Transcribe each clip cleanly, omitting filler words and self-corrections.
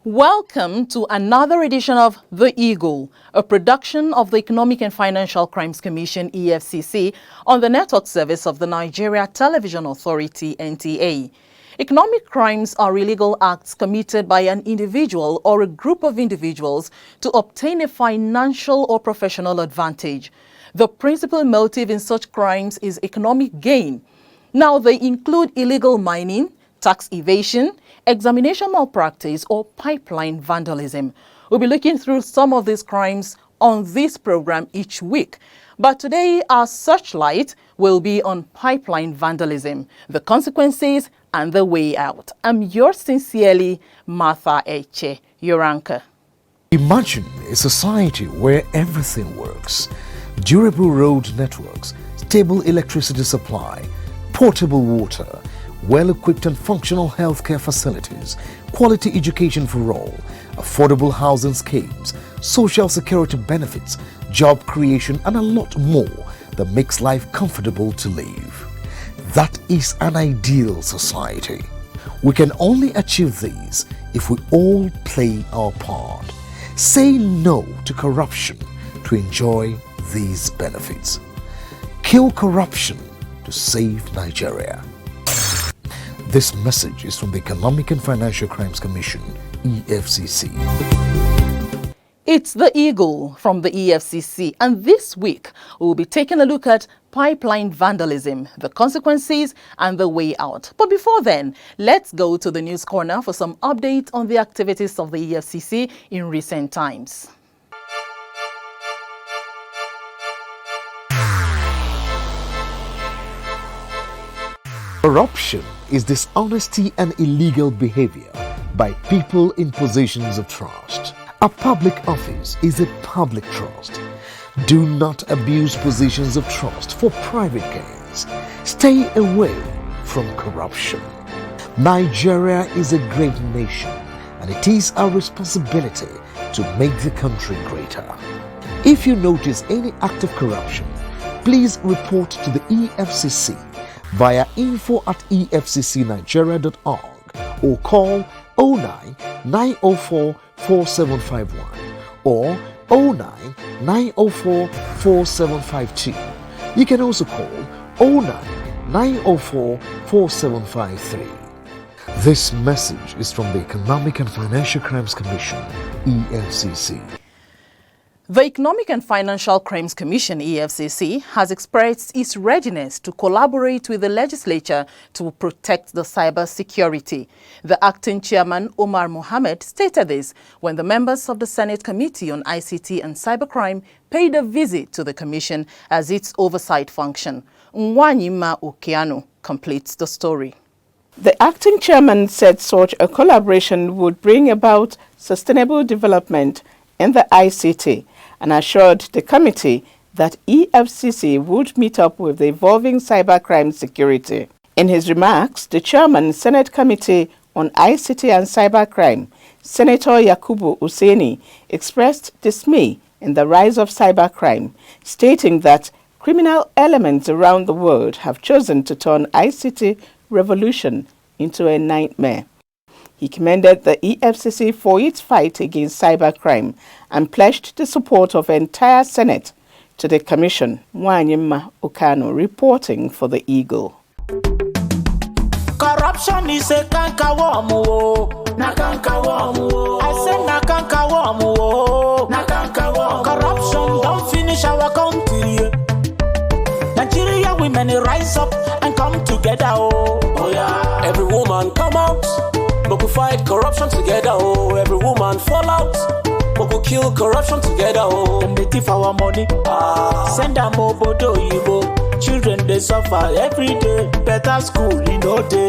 Welcome to another edition of The Eagle, a production of the Economic and Financial Crimes Commission, EFCC, on the network service of the Nigeria Television Authority, NTA. Economic crimes are illegal acts committed by an individual or a group of individuals to obtain a financial or professional advantage. The principal motive in such crimes is economic gain. Now, they include illegal mining, tax evasion, examination malpractice, or pipeline vandalism. We'll be looking through some of these crimes on this program each week. But today, our searchlight will be on pipeline vandalism, the consequences and the way out. I'm yours sincerely, Martha Eche, your anchor. Imagine a society where everything works. Durable road networks, stable electricity supply, portable water, well-equipped and functional healthcare facilities, quality education for all, affordable housing schemes, social security benefits, job creation, and a lot more that makes life comfortable to live. That is an ideal society. We can only achieve these if we all play our part. Say no to corruption to enjoy these benefits. Kill corruption to save Nigeria. This message is from the Economic and Financial Crimes Commission, EFCC. It's the Eagle from the EFCC, and this week we'll be taking a look at pipeline vandalism, the consequences and the way out. But before then, let's go to the news corner for some updates on the activities of the EFCC in recent times. Corruption is dishonesty and illegal behavior by people in positions of trust. A public office is a public trust. Do not abuse positions of trust for private gains. Stay away from corruption. Nigeria is a great nation, and it is our responsibility to make the country greater. If you notice any act of corruption, please report to the EFCC via info@efccnigeria.org or call 09 904 4751 or 09 904 4752. You can also call 09 904 4753. This message is from the Economic and Financial Crimes Commission, EFCC. The Economic and Financial Crimes Commission, EFCC, has expressed its readiness to collaborate with the legislature to protect the cyber security. The acting chairman, Omar Mohammed, stated this when the members of the Senate Committee on ICT and Cybercrime paid a visit to the commission as its oversight function. Nwanyima Okeano completes the story. The acting chairman said such a collaboration would bring about sustainable development in the ICT and assured the committee that EFCC would meet up with the evolving cybercrime security. In his remarks, the chairman, Senate Committee on ICT and Cybercrime, Senator Yakubu Useni, expressed dismay in the rise of cybercrime, stating that criminal elements around the world have chosen to turn ICT revolution into a nightmare. He commended the EFCC for its fight against cybercrime and pledged the support of the entire Senate to the Commission. Nwanyima Okeano reporting for the Eagle. Corruption is a cankerworm, na cankerworm. I said na cankerworm, na cankerworm. Corruption don't finish our country. Nigeria women rise up and come together, oh yeah. Every woman come out. But we fight corruption together, oh. Every woman fall out. But we kill corruption together, oh. Them they thief our money. Send them obodo yibo. Children they suffer every day. Better school in no day.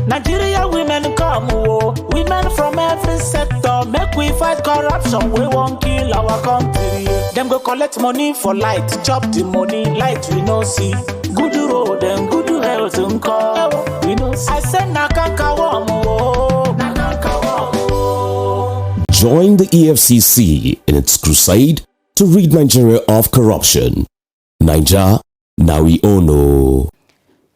Nigeria women come, oh, women from every sector. Make we fight corruption, we won't kill our country. Them go collect money for light, chop the money, light we no see. Good road and good health we no see. I said nakanka womo, nakanka womo. Join the EFCC in its crusade to rid Nigeria of corruption. Naija, now we all know.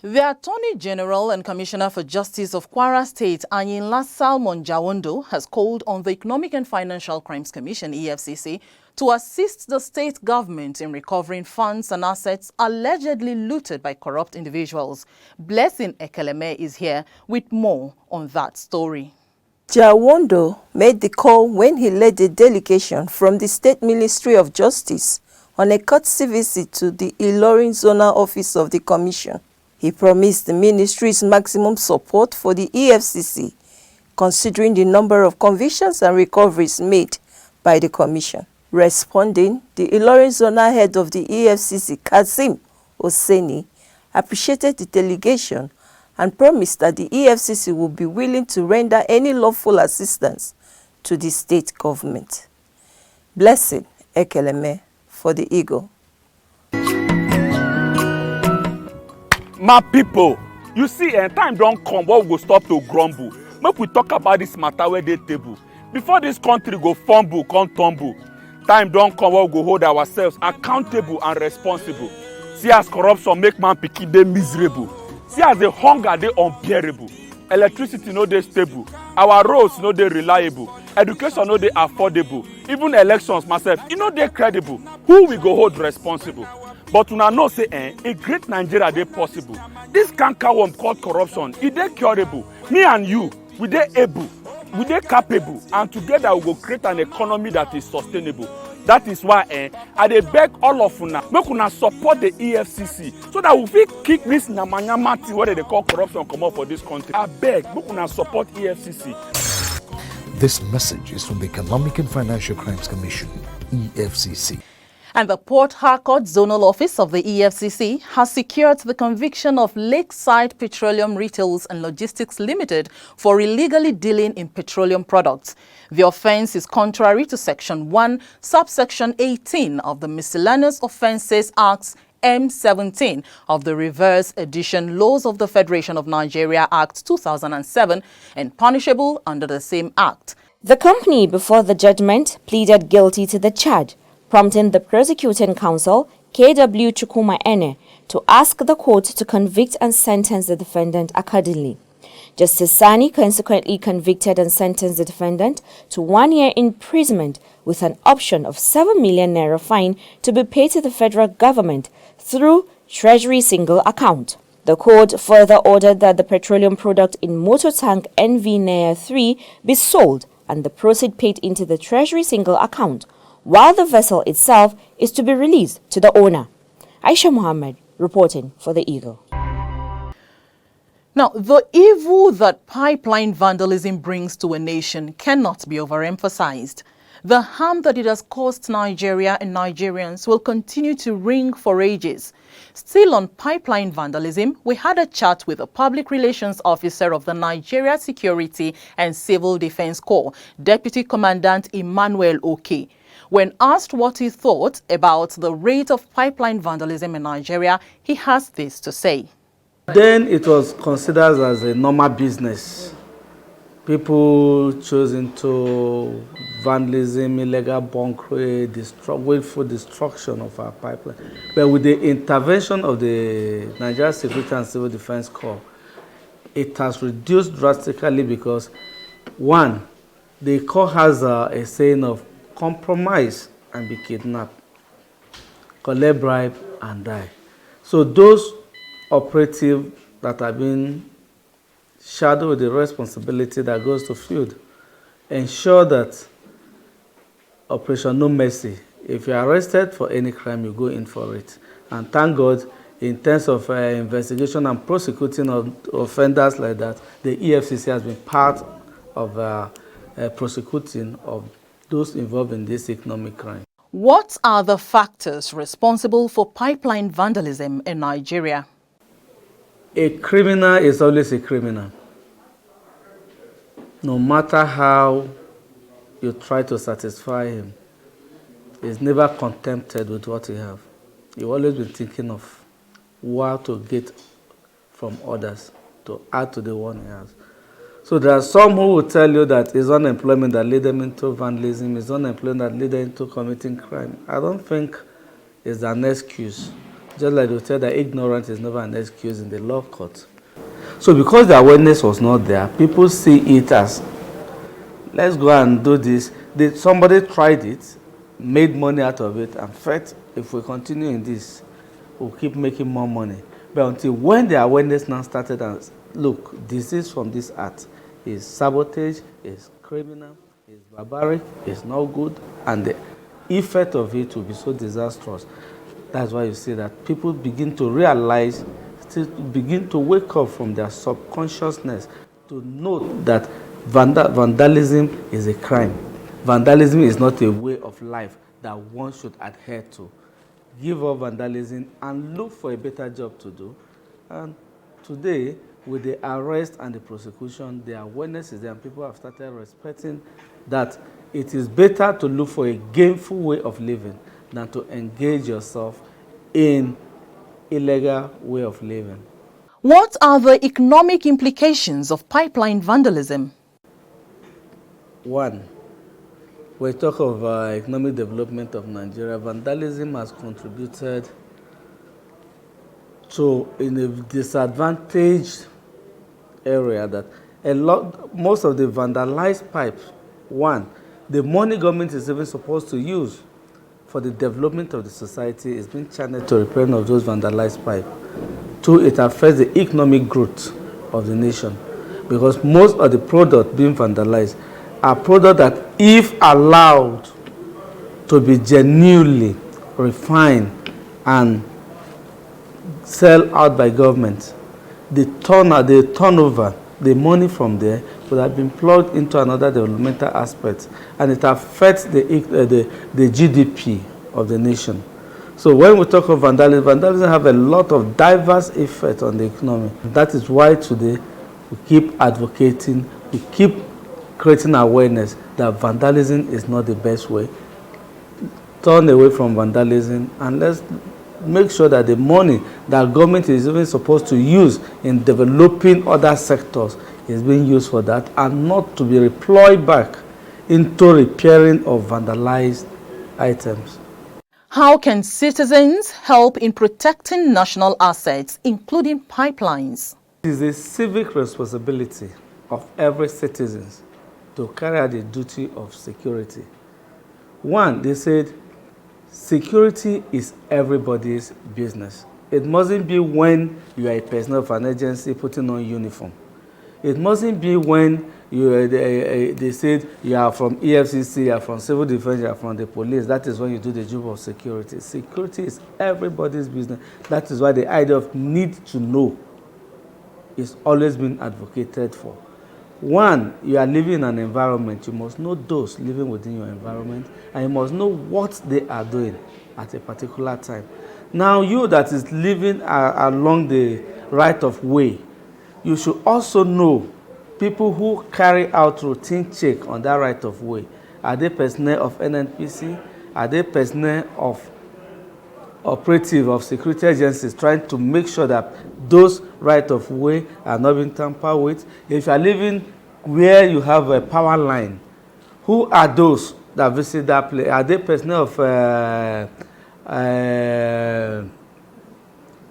The Attorney General and Commissioner for Justice of Kwara State, Anyinla Salmon Jawondo, has called on the Economic and Financial Crimes Commission, EFCC, to assist the state government in recovering funds and assets allegedly looted by corrupt individuals. Blessing Ekeleme is here with more on that story. Jawondo made the call when he led a delegation from the State Ministry of Justice on a courtesy visit to the Ilorin Zonal Office of the Commission. He promised the ministry's maximum support for the EFCC, considering the number of convictions and recoveries made by the Commission. Responding, the Ilorin Zonal head of the EFCC, Kasim Oseni, appreciated the delegation and promised that the EFCC will be willing to render any lawful assistance to the state government. Blessing Ekeleme for the Eagle. My people, you see, time don't come where we go stop to grumble. Make we talk about this matter where they table. Before this country go fumble, come tumble. Time don't come where we go hold ourselves accountable and responsible. See as corruption make man pikin dey miserable. See as the hunger dey unbearable. Electricity no dey stable. Our roads no dey reliable. Education no dey affordable. Even elections myself, e no dey credible. Who we go hold responsible? But una know say a great Nigeria dey possible. This cankerworm called corruption, e dey curable. Me and you, we dey able, we dey capable, and together we go create an economy that is sustainable. That is why I dey beg all of una, make una support the EFCC so that we fit kick this nyamanyama thing wey they call corruption comot for this country. I beg, make una support EFCC. This message is from the Economic and Financial Crimes Commission, EFCC. And the Port Harcourt Zonal Office of the EFCC has secured the conviction of Lakeside Petroleum Retails and Logistics Limited for illegally dealing in petroleum products. The offence is contrary to Section 1, Subsection 18 of the Miscellaneous Offences Acts M17 of the Reverse Edition Laws of the Federation of Nigeria Act 2007 and punishable under the same act. The company before the judgment pleaded guilty to the charge, prompting the prosecuting counsel, KW Chukuma Ene, to ask the court to convict and sentence the defendant accordingly. Justice Sani consequently convicted and sentenced the defendant to 1 year imprisonment with an option of 7 million naira fine to be paid to the federal government through Treasury single account. The court further ordered that the petroleum product in motor tank NV Nair 3 be sold and the proceeds paid into the Treasury single account, while the vessel itself is to be released to the owner. Aisha Muhammad reporting for the Eagle. Now, the evil that pipeline vandalism brings to a nation cannot be overemphasized. The harm that it has caused Nigeria and Nigerians will continue to ring for ages. Still on pipeline vandalism, we had a chat with a public relations officer of the Nigeria Security and Civil Defense Corps, Deputy Commandant Emmanuel Oke. When asked what he thought about the rate of pipeline vandalism in Nigeria, he has this to say. Then it was considered as a normal business. People chose into vandalism, illegal bunkering, willful destruction of our pipeline. But with the intervention of the Nigeria Security and Civil Defense Corps, it has reduced drastically because, one, the Corps has a saying of compromise and be kidnapped, collect bribe and die. So those operatives that have been shadowed with the responsibility that goes to field ensure that Operation No Mercy, if you are arrested for any crime, you go in for it. And thank God, in terms of investigation and prosecuting of offenders like that, the EFCC has been part of prosecuting of those involved in this economic crime. What are the factors responsible for pipeline vandalism in Nigeria? A criminal is always a criminal. no matter how you try to satisfy him, he's never contented with what he have. You've always been thinking of what to get from others to add to the one he has. So there are some who will tell you that it's unemployment that lead them into vandalism, it's unemployment that lead them into committing crime. I don't think it's an excuse. Just like they tell that ignorance is never an excuse in the law court. So because the awareness was not there, people see it as, let's go and do this. Somebody tried it, made money out of it, and felt if we continue in this, we'll keep making more money. But until when the awareness now started and look, disease from this art is sabotage, is criminal, is barbaric, is not good, and the effect of it will be so disastrous. That's why you see that people begin to realize, begin to wake up from their subconsciousness to know that vandalism is a crime. Vandalism is not a way of life that one should adhere to. Give up vandalism and look for a better job to do. And today, with the arrest and the prosecution, the awareness is there, and people have started respecting that it is better to look for a gainful way of living than to engage yourself in illegal way of living. What are the economic implications of pipeline vandalism? One, when we talk of economic development of Nigeria, vandalism has contributed to, in a disadvantaged area, that most of the vandalized pipes, one, the money government is even supposed to use for the development of the society is being channeled to repairing of those vandalized pipes. Two, it affects the economic growth of the nation, because most of the products being vandalized are products that, if allowed to be genuinely refined and sell out by government, the turnover, the money from there would have been plugged into another developmental aspect, and it affects the GDP of the nation. So when we talk of vandalism, vandalism have a lot of diverse effects on the economy. That is why today we keep advocating, we keep creating awareness that vandalism is not the best way. Turn away from vandalism, and let's make sure that the money that government is even supposed to use in developing other sectors is being used for that, and not to be deployed back into repairing of vandalized items. How can citizens help in protecting national assets, including pipelines? It is a civic responsibility of every citizen to carry out the duty of security. One, they said, security is everybody's business. It mustn't be when you are a personnel of an agency putting on uniform. It mustn't be when they said you are from EFCC, you are from civil defense, you are from the police. That is when you do the job of security. Security is everybody's business. That is why the idea of need to know is always been advocated for. One, you are living in an environment. You must know those living within your environment, and you must know what they are doing at a particular time. Now, you that is living along the right of way, you should also know people who carry out routine check on that right of way. Are they personnel of NNPC? Are they personnel of operative of security agencies trying to make sure that those right of way are not being tampered with? If you are living where you have a power line, who are those that visit that place? Are they personnel of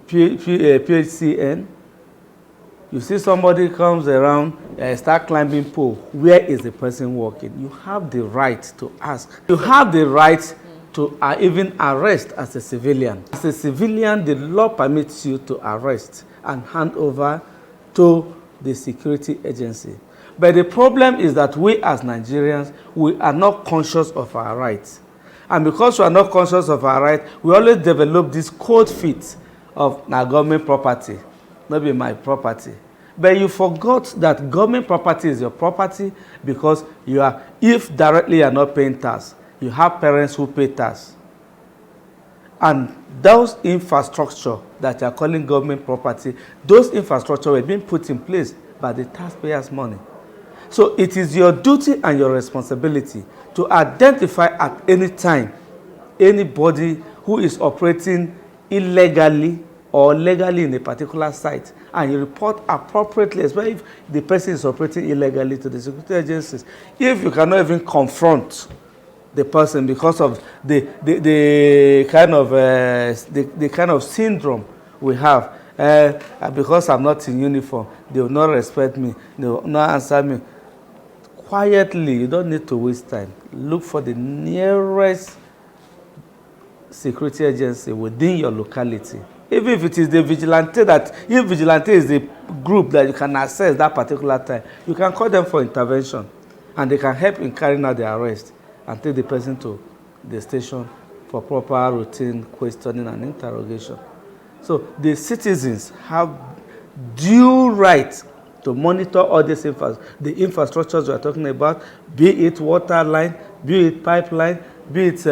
PHCN? You see somebody comes around, start climbing pole. Where is the person working? You have the right to ask. You have the right to even arrest as a civilian. As a civilian, the law permits you to arrest and hand over to the security agency. But the problem is that we as Nigerians, we are not conscious of our rights. And because we are not conscious of our rights, we always develop this cold feet of now government property, not be my property. But you forgot that government property is your property, because you are, if directly you are not paying tax, you have parents who pay tax. And those infrastructure that you are calling government property, those infrastructure were being put in place by the taxpayers' money. So it is your duty and your responsibility to identify at any time anybody who is operating illegally or legally in a particular site, and you report appropriately, especially if the person is operating illegally, to the security agencies. If you cannot even confront the person because of the kind of syndrome we have, because I'm not in uniform, they will not respect me, they will not answer me. Quietly, you don't need to waste time. Look for the nearest security agency within your locality. Even if it is the vigilante if vigilante is the group that you can access that particular time, you can call them for intervention, and they can help in carrying out the arrest and take the person to the station for proper routine questioning and interrogation. So the citizens have due right to monitor all these the infrastructures we are talking about, be it water line, be it pipeline, be it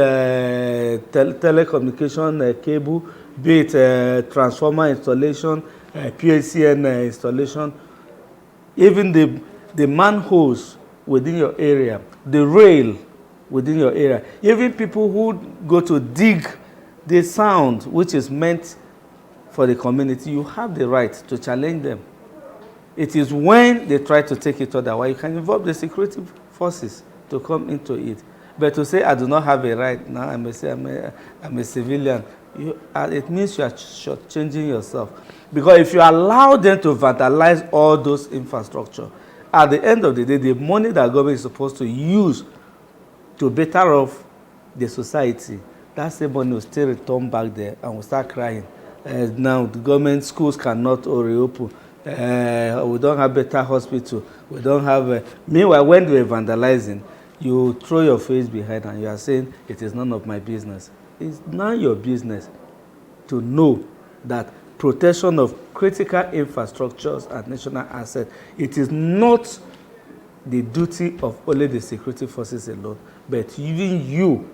telecommunication cable, be it transformer installation, PLCN installation, even the manholes within your area, the rail within your area, even people who go to dig the sound which is meant for the community, you have the right to challenge them. It is when they try to take it otherwise, you can involve the security forces to come into it. But to say, I do not have a right, now I'm a civilian, it means you are shortchanging yourself. Because if you allow them to vandalize all those infrastructure, at the end of the day, the money that government is supposed to use to better off the society, that same money will still return back there and will start crying. Now the government schools cannot reopen. We don't have better hospital. We don't have. Meanwhile, when they are vandalizing, you throw your face behind and you are saying it is none of my business. It's none of your business to know that protection of critical infrastructures and national assets, it is not the duty of only the security forces alone, but even you,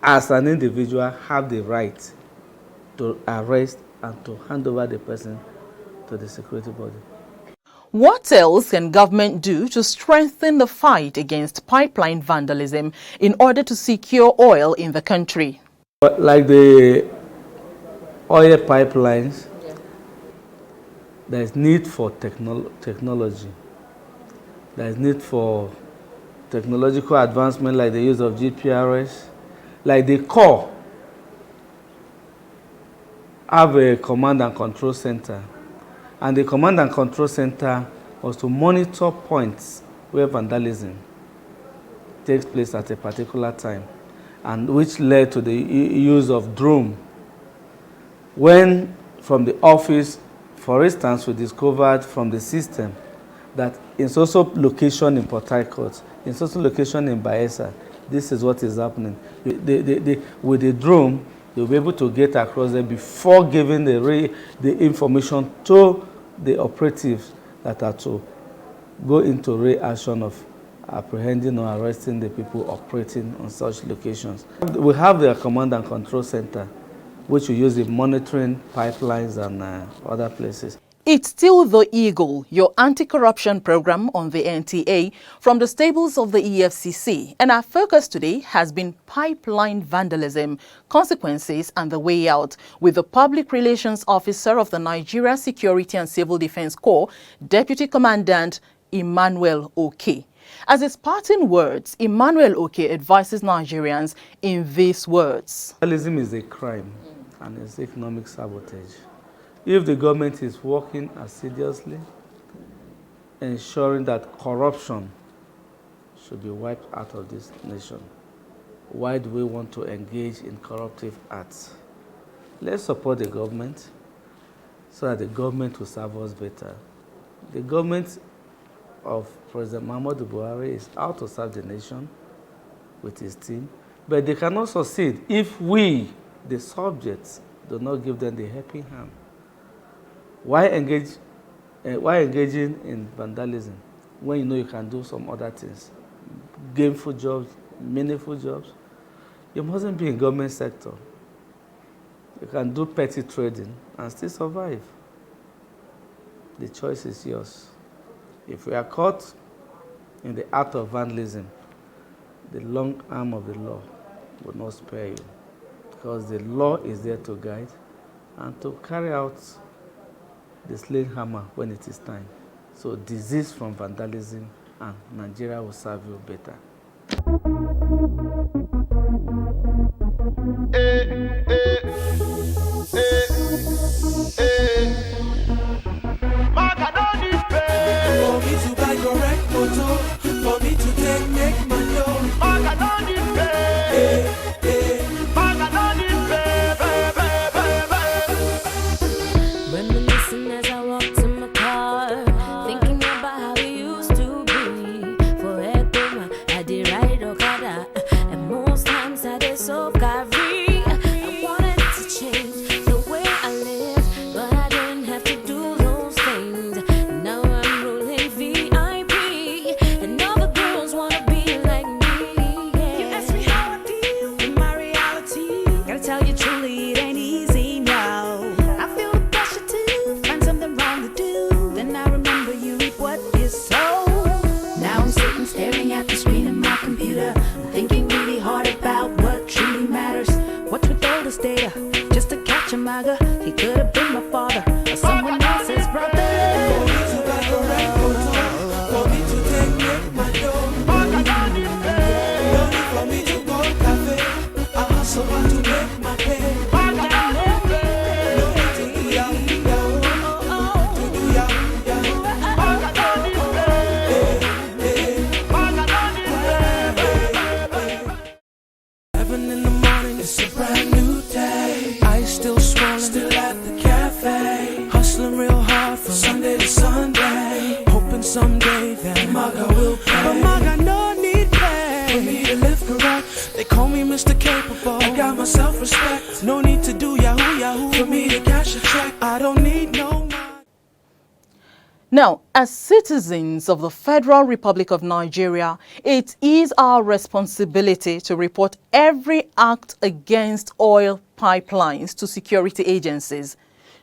as an individual, have the right to arrest and to hand over the person to the security body. What else can government do to strengthen the fight against pipeline vandalism in order to secure oil in the country? Like the oil pipelines, there is need for technology. There is need for technological advancement like the use of GPRS, like the core have a command and control center. And the command and control center was to monitor points where vandalism takes place at a particular time, and which led to the use of drone. When from the office, for instance, we discovered from the system that in social location in Port Harcourt, in social location in Bayelsa, this is what is happening. With the drone, you'll be able to get across there before giving the information to the operatives that are to go into reaction of apprehending or arresting the people operating on such locations. We have the command and control center, which we use in monitoring pipelines and other places. It's still the Eagle, your anti-corruption program on the NTA from the stables of the EFCC. And our focus today has been pipeline vandalism, consequences and the way out, with the Public Relations Officer of the Nigeria Security and Civil Defense Corps, Deputy Commandant Emmanuel Oke. As his parting words, Emmanuel Oke advises Nigerians in these words. Vandalism is a crime and it's economic sabotage. If the government is working assiduously, ensuring that corruption should be wiped out of this nation, why do we want to engage in corruptive acts? Let's support the government so that the government will serve us better. The government of President Muhammadu Buhari is out to serve the nation with his team, but they cannot succeed if we, the subjects, do not give them the helping hand. Why engaging in vandalism when you know you can do some other things? Gainful jobs, meaningful jobs. You mustn't be in government sector. You can do petty trading and still survive. The choice is yours. If we are caught in the act of vandalism, the long arm of the law will not spare you, because the law is there to guide and to carry out the slaying hammer when it is time. So disease from vandalism, and Nigeria will serve you better. For me to buy correct motor, for me to make my loan. Reminiscing as I walk to my car, thinking about how it used to be. Forever I did ride Okada, and most times I did so carry. I wanted to change the way I live, but I didn't have to do those things. Now I'm rolling VIP, and all the girls wanna be like me. Yeah. You ask me how I deal with my reality. Gotta tell you truly, it ain't easy now. I feel the pressure to find something wrong to do. Then I remember you reap what you sow. Now I'm sitting staring at the screen of my computer. I'm thinking really hard about what truly matters. What's with all this data? Just to catch a maga. He could have been my father or someone else's brother. For me to buy correct motor, for me to make my loan. No need for me to go cafe. I hustle hard to make my pay. No need to do yahoo yahoo, to do yahoo yahoo. Seven in the morning, it's a brand new day. I still swollen, still at the cafe. Hustling real hard from Sunday to Sunday. Hoping someday that Maga will pay. But Maga no need pay for me to live correct. They call me Mr. Capable. I got my self-respect. No need to do yahoo yahoo for me to cash a check. I don't need no money. Now, as citizens of the Federal Republic of Nigeria, it is our responsibility to report every act against oil pipelines to security agencies.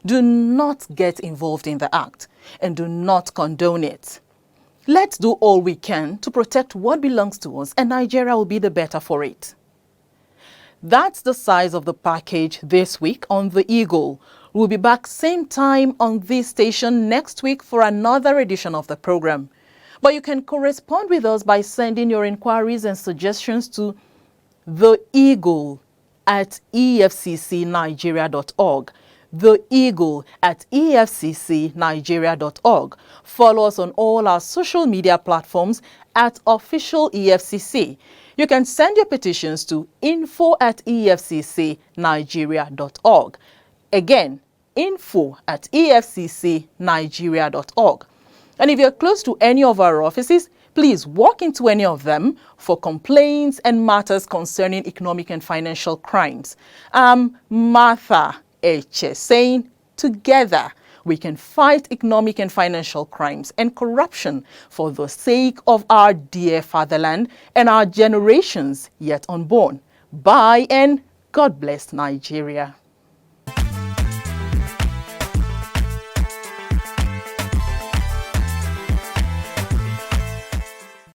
Do not get involved in the act and do not condone it. Let's do all we can to protect what belongs to us, and Nigeria will be the better for it. That's the size of the package this week on The Eagle. We'll be back same time on this station next week for another edition of the program. But you can correspond with us by sending your inquiries and suggestions to theeagle@efccnigeria.org. theeagle@efccnigeria.org. Follow us on all our social media platforms at official EFCC. You can send your petitions to info@efccnigeria.org. Again, info@efccnigeria.org. And if you're close to any of our offices, please walk into any of them for complaints and matters concerning economic and financial crimes. I'm Martha Eche saying, together we can fight economic and financial crimes and corruption for the sake of our dear fatherland and our generations yet unborn. Bye and God bless Nigeria.